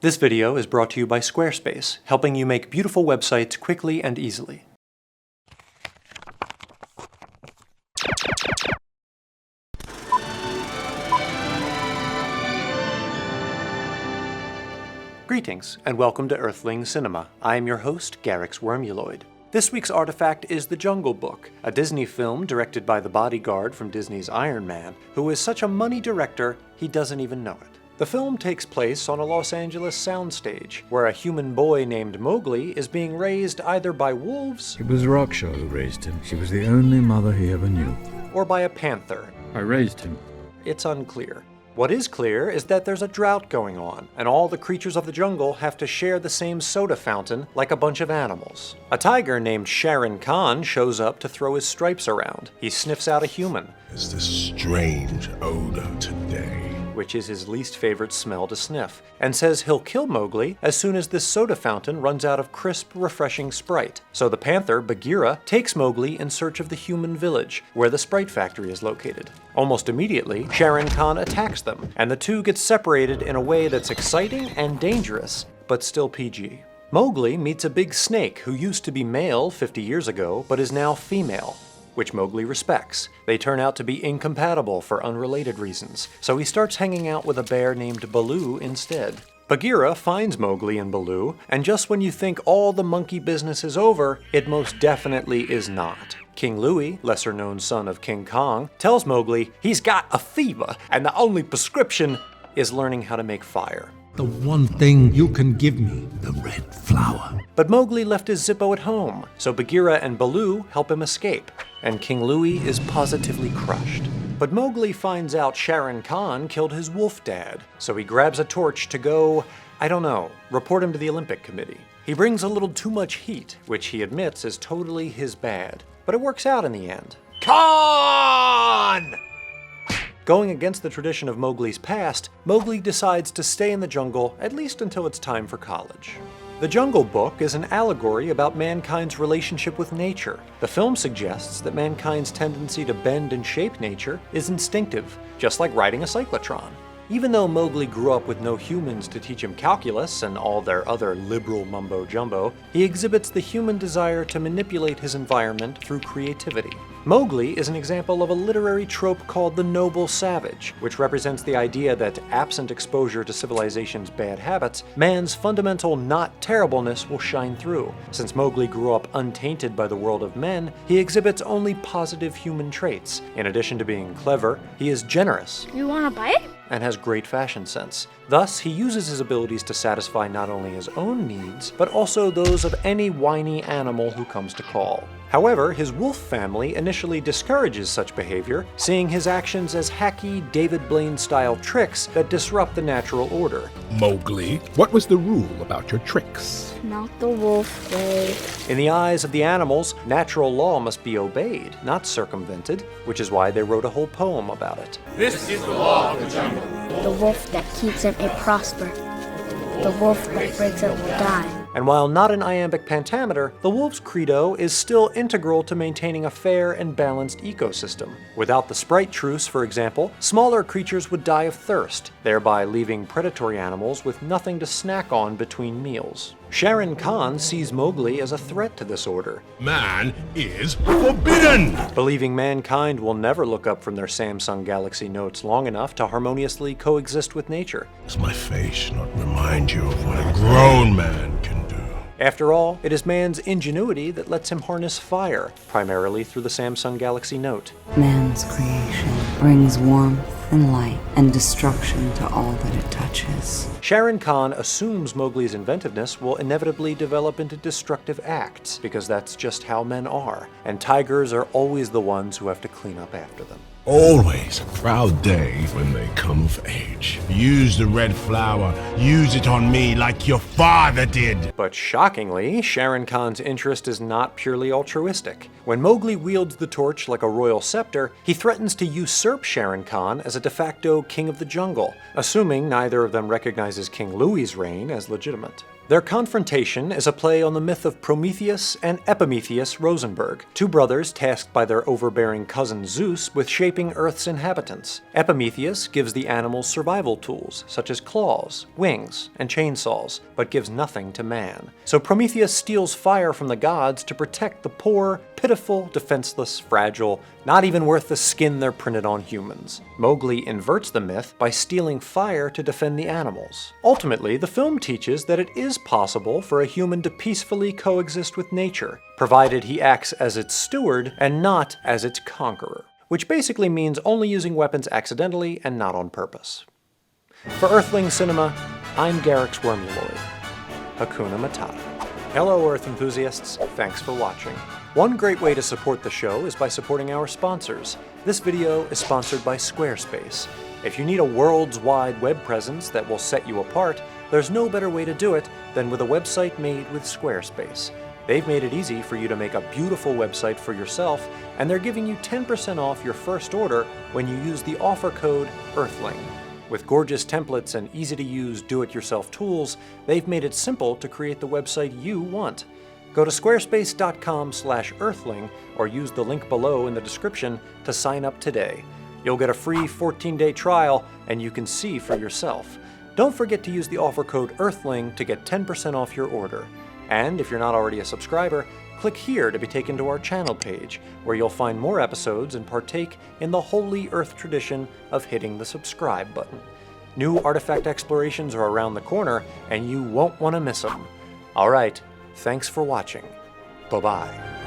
This video is brought to you by Squarespace, helping you make beautiful websites quickly and easily. Greetings, and welcome to Earthling Cinema. I am your host, Garyx Wormuloid. This week's artifact is The Jungle Book, a Disney film directed by the bodyguard from Disney's Iron Man, who is such a money director he doesn't even know it. The film takes place on a Los Angeles soundstage, where a human boy named Mowgli is being raised either by wolves... It was Raksha who raised him. She was the only mother he ever knew. ...or by a panther. I raised him. It's unclear. What is clear is that there's a drought going on, and all the creatures of the jungle have to share the same soda fountain like a bunch of animals. A tiger named Shere Khan shows up to throw his stripes around. He sniffs out a human. It's this strange odor today, which is his least favorite smell to sniff, and says he'll kill Mowgli as soon as this soda fountain runs out of crisp, refreshing Sprite. So the panther, Bagheera, takes Mowgli in search of the human village, where the Sprite factory is located. Almost immediately, Shere Khan attacks them, and the two get separated in a way that's exciting and dangerous, but still PG. Mowgli meets a big snake who used to be male 50 years ago, but is now female, which Mowgli respects. They turn out to be incompatible for unrelated reasons, so he starts hanging out with a bear named Baloo instead. Bagheera finds Mowgli and Baloo, and just when you think all the monkey business is over, it most definitely is not. King Louie, lesser-known son of King Kong, tells Mowgli he's got a fever, and the only prescription is learning how to make fire. The one thing you can give me, the red flower. But Mowgli left his Zippo at home, so Bagheera and Baloo help him escape, and King Louie is positively crushed. But Mowgli finds out Shere Khan killed his wolf dad, so he grabs a torch to go, report him to the Olympic Committee. He brings a little too much heat, which he admits is totally his bad, but it works out in the end. Khan! Going against the tradition of Mowgli's past, Mowgli decides to stay in the jungle at least until it's time for college. The Jungle Book is an allegory about mankind's relationship with nature. The film suggests that mankind's tendency to bend and shape nature is instinctive, just like riding a cyclotron. Even though Mowgli grew up with no humans to teach him calculus and all their other liberal mumbo-jumbo, he exhibits the human desire to manipulate his environment through creativity. Mowgli is an example of a literary trope called the noble savage, which represents the idea that, absent exposure to civilization's bad habits, man's fundamental not-terribleness will shine through. Since Mowgli grew up untainted by the world of men, he exhibits only positive human traits. In addition to being clever, he is generous. You wanna bite? And has great fashion sense. Thus, he uses his abilities to satisfy not only his own needs, but also those of any whiny animal who comes to call. However, his wolf family initially discourages such behavior, seeing his actions as hacky, David Blaine-style tricks that disrupt the natural order. Mowgli, what was the rule about your tricks? Not the wolf way. In the eyes of the animals, natural law must be obeyed, not circumvented, which is why they wrote a whole poem about it. This is the law of the jungle. The wolf that keeps it may prosper. The wolf that breaks it will die. And while not an iambic pentameter, the wolf's credo is still integral to maintaining a fair and balanced ecosystem. Without the Sprite truce, for example, smaller creatures would die of thirst, thereby leaving predatory animals with nothing to snack on between meals. Shere Khan sees Mowgli as a threat to this order. Man is forbidden! Believing mankind will never look up from their Samsung Galaxy Notes long enough to harmoniously coexist with nature. Does my face not remind you of what a grown man can do? After all, it is man's ingenuity that lets him harness fire, primarily through the Samsung Galaxy Note. Man's creation brings warmth and light and destruction to all that it touches. Shere Khan assumes Mowgli's inventiveness will inevitably develop into destructive acts, because that's just how men are, and tigers are always the ones who have to clean up after them. Always a proud day when they come of age. Use the red flower. Use it on me like your father did. But shockingly, Shere Khan's interest is not purely altruistic. When Mowgli wields the torch like a royal scepter, he threatens to usurp Shere Khan as a de facto king of the jungle, assuming neither of them recognizes King Louie's reign as legitimate. Their confrontation is a play on the myth of Prometheus and Epimetheus Rosenberg, two brothers tasked by their overbearing cousin Zeus with shaping Earth's inhabitants. Epimetheus gives the animals survival tools, such as claws, wings, and chainsaws, but gives nothing to man. So Prometheus steals fire from the gods to protect the poor, pitiful, defenseless, fragile, not even worth the skin they're printed on humans. Mowgli inverts the myth by stealing fire to defend the animals. Ultimately, the film teaches that it is possible for a human to peacefully coexist with nature, provided he acts as its steward and not as its conqueror, which basically means only using weapons accidentally and not on purpose. For Earthling Cinema, I'm Garyx Wormuloid. Hakuna Matata. Hello Earth enthusiasts, thanks for watching. One great way to support the show is by supporting our sponsors. This video is sponsored by Squarespace. If you need a world's wide web presence that will set you apart, there's no better way to do it than with a website made with Squarespace. They've made it easy for you to make a beautiful website for yourself, and they're giving you 10% off your first order when you use the offer code EARTHLING. With gorgeous templates and easy-to-use do-it-yourself tools, they've made it simple to create the website you want. Go to squarespace.com/earthling or use the link below in the description to sign up today. You'll get a free 14-day trial and you can see for yourself. Don't forget to use the offer code EARTHLING to get 10% off your order. And if you're not already a subscriber, click here to be taken to our channel page, where you'll find more episodes and partake in the holy Earth tradition of hitting the subscribe button. New artifact explorations are around the corner, and you won't want to miss them. Alright, thanks for watching. Bye-bye.